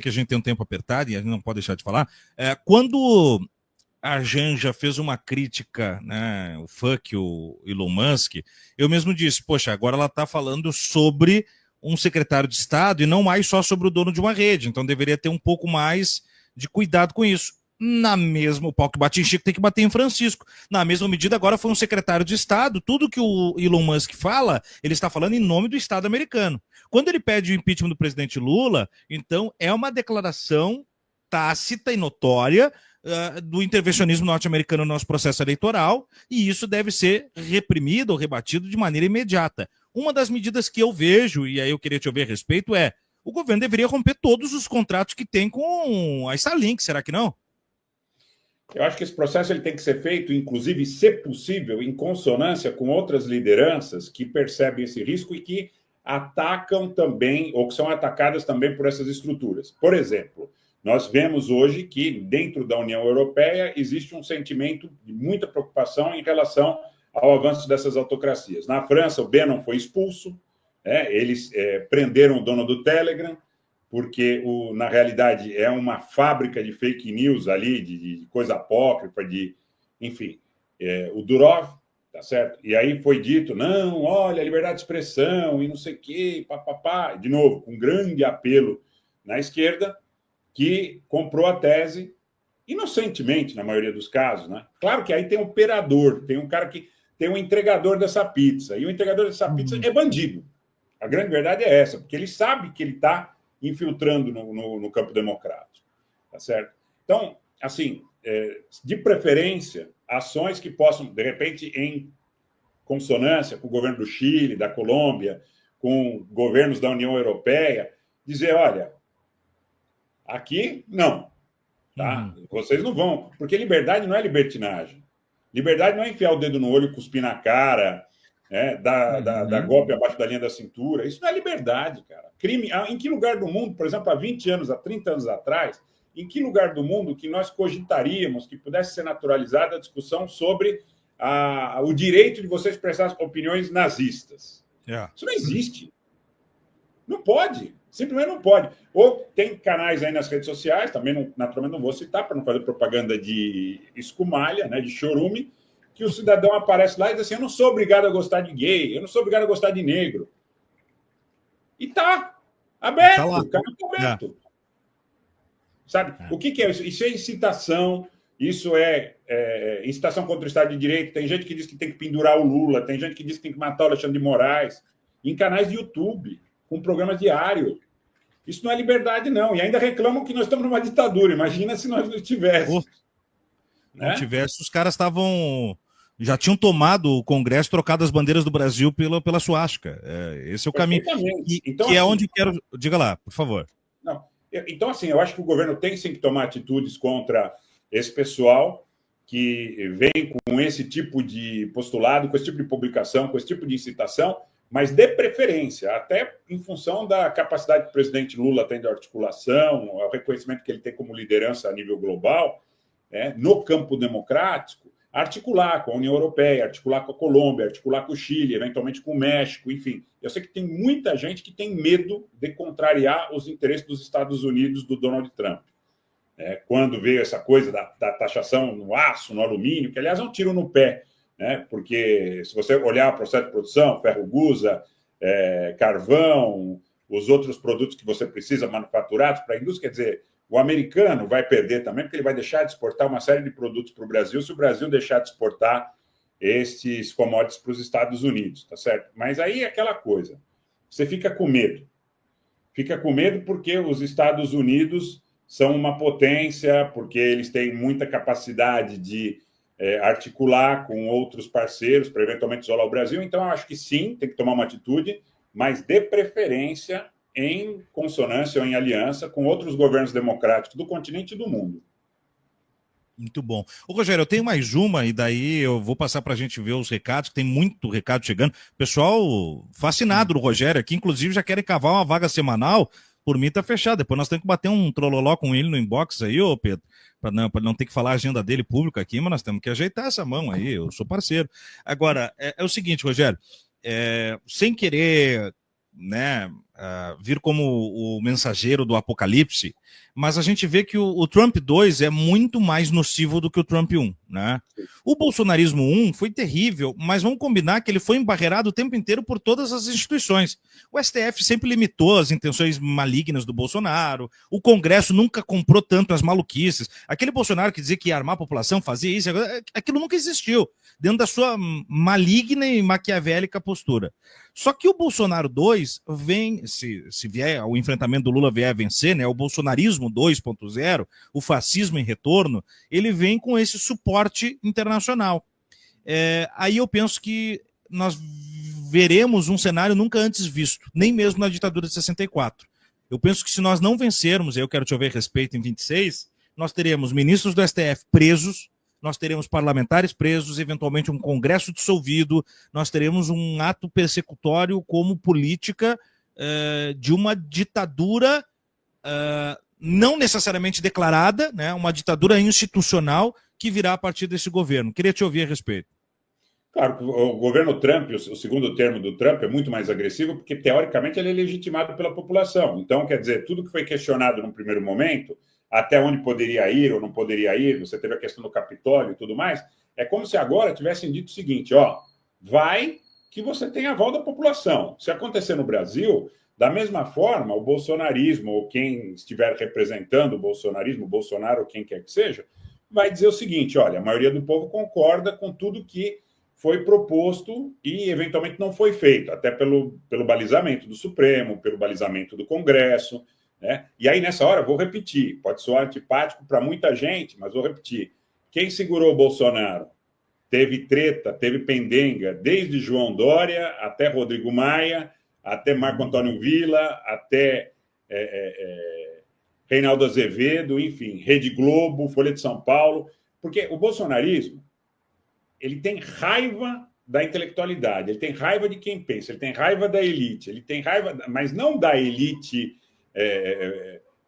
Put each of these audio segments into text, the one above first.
que a gente tem um tempo apertado e a gente não pode deixar de falar. Quando a Janja fez uma crítica, né, o fuck o Elon Musk, eu mesmo disse, poxa, agora ela está falando sobre um secretário de Estado e não mais só sobre o dono de uma rede, então deveria ter um pouco mais de cuidado com isso. Na mesma, o pau que bate em Chico tem que bater em Francisco. Na mesma medida, agora foi um secretário de Estado, tudo que o Elon Musk fala, ele está falando em nome do Estado americano. Quando ele pede o impeachment do presidente Lula, então é uma declaração tácita e notória do intervencionismo norte-americano no nosso processo eleitoral, e isso deve ser reprimido ou rebatido de maneira imediata. Uma das medidas que eu vejo, e aí eu queria te ouvir a respeito, é o governo deveria romper todos os contratos que tem com a Starlink, será que não? Eu acho que esse processo ele tem que ser feito, inclusive, se possível, em consonância com outras lideranças que percebem esse risco e que atacam também, ou que são atacadas também por essas estruturas. Por exemplo, nós vemos hoje que, dentro da União Europeia, existe um sentimento de muita preocupação em relação ao avanço dessas autocracias. Na França, o Bannon foi expulso, eles prenderam o dono do Telegram, porque, na realidade, é uma fábrica de fake news ali, de coisa apócrifa, enfim, o Durov, tá certo? E aí foi dito, não, olha, liberdade de expressão e não sei o quê, papapá, de novo, com grande apelo na esquerda, que comprou a tese, inocentemente, na maioria dos casos, né? Claro que aí tem um operador, tem um cara que tem um entregador dessa pizza, e o entregador dessa pizza é bandido. A grande verdade é essa, porque ele sabe que ele está infiltrando no campo democrático, tá certo? Então, assim, de preferência, ações que possam, de repente, em consonância com o governo do Chile, da Colômbia, com governos da União Europeia, dizer, olha, aqui, não, tá? Vocês não vão, porque liberdade não é libertinagem. Liberdade não é enfiar o dedo no olho, cuspir na cara, dar golpe abaixo da linha da cintura. Isso não é liberdade, cara. Crime. Em que lugar do mundo, por exemplo, há 20 anos, há 30 anos atrás, em que lugar do mundo que nós cogitaríamos que pudesse ser naturalizada a discussão sobre o direito de você expressar opiniões nazistas? Isso não existe. Não pode. Simplesmente não pode. Ou tem canais aí nas redes sociais, também naturalmente não vou citar para não fazer propaganda de escumalha, né, de chorume, que o cidadão aparece lá e diz assim, eu não sou obrigado a gostar de gay, eu não sou obrigado a gostar de negro. E tá aberto, tá lá. O canal tá aberto. Sabe? O que é isso? Isso é incitação, isso é incitação contra o Estado de Direito. Tem gente que diz que tem que pendurar o Lula, tem gente que diz que tem que matar o Alexandre de Moraes, em canais de YouTube, com programas diários. Isso não é liberdade, não. E ainda reclamam que nós estamos numa ditadura. Imagina se nós não estivéssemos. Não tivesse, os caras já tinham tomado o Congresso, trocado as bandeiras do Brasil pela suástica. Esse é o caminho. Então, que é assim, onde quero... Diga lá, por favor. Não. Então, assim, eu acho que o governo tem sim que tomar atitudes contra esse pessoal que vem com esse tipo de postulado, com esse tipo de publicação, com esse tipo de incitação, mas de preferência, até em função da capacidade que o presidente Lula tem de articulação, o reconhecimento que ele tem como liderança a nível global, no campo democrático, articular com a União Europeia, articular com a Colômbia, articular com o Chile, eventualmente com o México, enfim. Eu sei que tem muita gente que tem medo de contrariar os interesses dos Estados Unidos do Donald Trump. Quando veio essa coisa da taxação no aço, no alumínio, que, aliás, é um tiro no pé, porque se você olhar o processo de produção, ferro-gusa, carvão, os outros produtos que você precisa manufaturados para a indústria, quer dizer, o americano vai perder também, porque ele vai deixar de exportar uma série de produtos para o Brasil se o Brasil deixar de exportar esses commodities para os Estados Unidos, tá certo? Mas aí é aquela coisa, você fica com medo. Fica com medo porque os Estados Unidos são uma potência, porque eles têm muita capacidade de articular com outros parceiros para eventualmente isolar o Brasil. Então, eu acho que sim, tem que tomar uma atitude, mas de preferência em consonância ou em aliança com outros governos democráticos do continente e do mundo. Muito bom. Ô, Rogério, eu tenho mais uma, e daí eu vou passar para a gente ver os recados, que tem muito recado chegando. Pessoal fascinado do Rogério aqui, inclusive já querem cavar uma vaga semanal. Por mim tá fechado. Depois nós temos que bater um trololó com ele no inbox aí, ô Pedro, para não ter que falar a agenda dele pública aqui, mas nós temos que ajeitar essa mão aí, eu sou parceiro. Agora, é o seguinte, Rogério, sem querer, né, vir como o mensageiro do apocalipse, mas a gente vê que o Trump 2 é muito mais nocivo do que o Trump 1, né? O bolsonarismo 1 foi terrível, mas vamos combinar que ele foi embarreirado o tempo inteiro por todas as instituições. O STF sempre limitou as intenções malignas do Bolsonaro, o Congresso nunca comprou tanto as maluquices. Aquele Bolsonaro que dizia que ia armar a população, fazia isso, aquilo nunca existiu, dentro da sua maligna e maquiavélica postura. Só que o Bolsonaro 2 vem, se vier, o enfrentamento do Lula vier a vencer, né, o bolsonarismo 2.0, o fascismo em retorno, ele vem com esse suporte internacional. Aí eu penso que nós veremos um cenário nunca antes visto, nem mesmo na ditadura de 64. Eu penso que se nós não vencermos, eu quero te ouvir a respeito em 26, nós teremos ministros do STF presos, nós teremos parlamentares presos, eventualmente um congresso dissolvido, nós teremos um ato persecutório como política de uma ditadura não necessariamente declarada, né, uma ditadura institucional que virá a partir desse governo. Queria te ouvir a respeito. Claro, o governo Trump, o segundo termo do Trump é muito mais agressivo porque, teoricamente, ele é legitimado pela população. Então, quer dizer, tudo que foi questionado no primeiro momento, até onde poderia ir ou não poderia ir, você teve a questão do Capitólio e tudo mais, é como se agora tivessem dito o seguinte, vai que você tem aval da população. Se acontecer no Brasil, da mesma forma, o bolsonarismo, ou quem estiver representando o bolsonarismo, o Bolsonaro ou quem quer que seja, vai dizer o seguinte, olha, a maioria do povo concorda com tudo que foi proposto e, eventualmente, não foi feito, até pelo balizamento do Supremo, pelo balizamento do Congresso, né? E aí, nessa hora, vou repetir, pode soar antipático para muita gente, mas vou repetir. Quem segurou o Bolsonaro? Teve treta, teve pendenga, desde João Dória até Rodrigo Maia, até Marco Antônio Villa, até Reinaldo Azevedo, enfim, Rede Globo, Folha de São Paulo, porque o bolsonarismo ele tem raiva da intelectualidade, ele tem raiva de quem pensa, ele tem raiva da elite, ele tem raiva, mas não da elite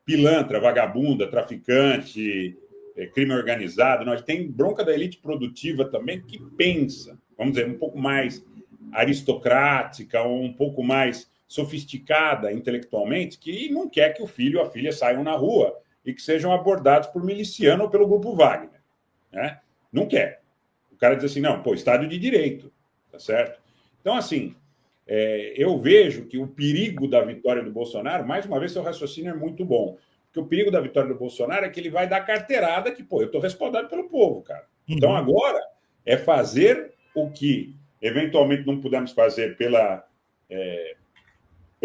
pilantra, vagabunda, traficante, crime organizado, não, ele tem bronca da elite produtiva também que pensa, vamos dizer, um pouco mais aristocrática, ou um pouco mais sofisticada intelectualmente, que não quer que o filho ou a filha saiam na rua e que sejam abordados por miliciano ou pelo Grupo Wagner, né? Não quer. O cara diz assim, não, Estado de Direito, tá certo? Então, assim, eu vejo que o perigo da vitória do Bolsonaro, mais uma vez, seu raciocínio é muito bom, porque o perigo da vitória do Bolsonaro é que ele vai dar carteirada que, eu estou respaldado pelo povo, cara. Então, agora é fazer o que, eventualmente, não pudemos fazer pelo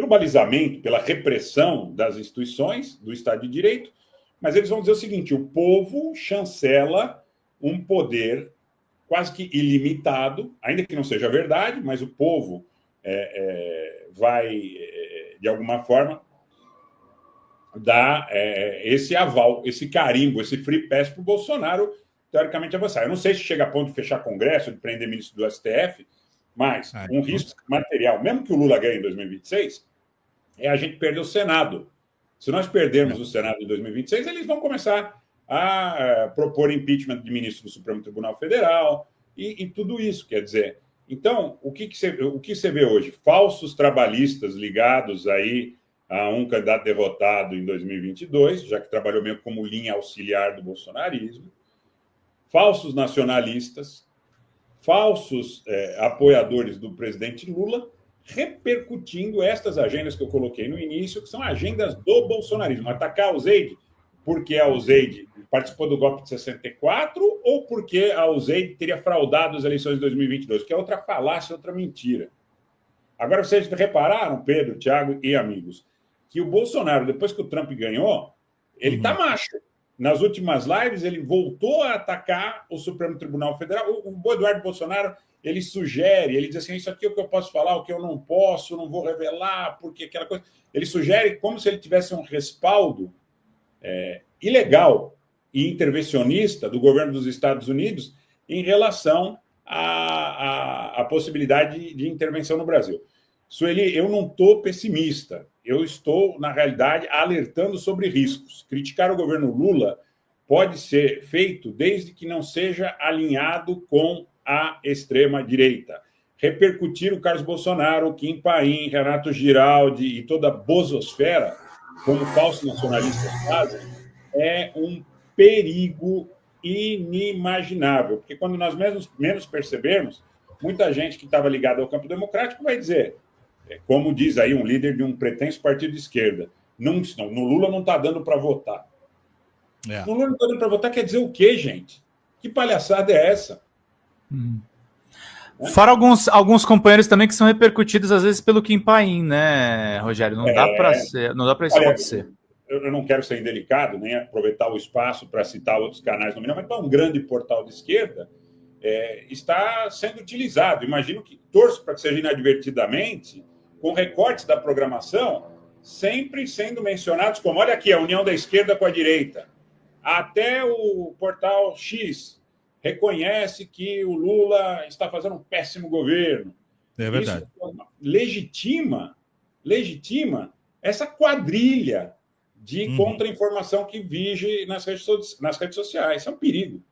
balizamento, pela repressão das instituições do Estado de Direito, mas eles vão dizer o seguinte, o povo chancela um poder quase que ilimitado, ainda que não seja verdade, mas o povo vai, de alguma forma, dar esse aval, esse carimbo, esse free pass para o Bolsonaro, teoricamente, avançar. Eu não sei se chega a ponto de fechar Congresso, de prender ministro do STF, mas um risco material, mesmo que o Lula ganhe em 2026, é a gente perder o Senado. Se nós perdermos o Senado em 2026, eles vão começar a propor impeachment de ministro do Supremo Tribunal Federal e tudo isso, quer dizer. Então, o que você vê hoje? Falsos trabalhistas ligados aí a um candidato derrotado em 2022, já que trabalhou meio como linha auxiliar do bolsonarismo, falsos nacionalistas, falsos apoiadores do presidente Lula, repercutindo estas agendas que eu coloquei no início, que são agendas do bolsonarismo. Atacar a Alzeide porque a Alzeide participou do golpe de 64 ou porque a Alzeide teria fraudado as eleições de 2022, que é outra falácia, outra mentira. Agora, vocês repararam, Pedro, Thiago e amigos, que o Bolsonaro, depois que o Trump ganhou, ele está macho. Nas últimas lives, ele voltou a atacar o Supremo Tribunal Federal. O Eduardo Bolsonaro, ele sugere, ele diz assim, isso aqui é o que eu posso falar, o que eu não posso, não vou revelar, porque aquela coisa... Ele sugere como se ele tivesse um respaldo ilegal e intervencionista do governo dos Estados Unidos em relação à possibilidade de intervenção no Brasil. Sueli, eu não estou pessimista. Eu estou, na realidade, alertando sobre riscos. Criticar o governo Lula pode ser feito desde que não seja alinhado com a extrema-direita. repercutir o Carlos Bolsonaro, o Kim Paim, Renato Giraldi e toda a bozosfera, como falsos nacionalistas fazem, é um perigo inimaginável. Porque quando nós menos percebermos, muita gente que estava ligada ao campo democrático vai dizer, como diz aí um líder de um pretenso partido de esquerda, no Lula não está dando para votar. No Lula não está dando para votar quer dizer o quê, gente? Que palhaçada é essa? Fora alguns companheiros também que são repercutidos às vezes pelo Kim Paim, né, Rogério? Não dá para isso acontecer. Eu não quero ser indelicado, nem aproveitar o espaço para citar outros canais nominais, mas um grande portal de esquerda está sendo utilizado. Imagino que torço para que seja inadvertidamente, com recortes da programação, sempre sendo mencionados como, olha aqui, a união da esquerda com a direita. Até o portal X reconhece que o Lula está fazendo um péssimo governo. É verdade. Isso legitima essa quadrilha de contra-informação que vige nas redes sociais. Isso é um perigo.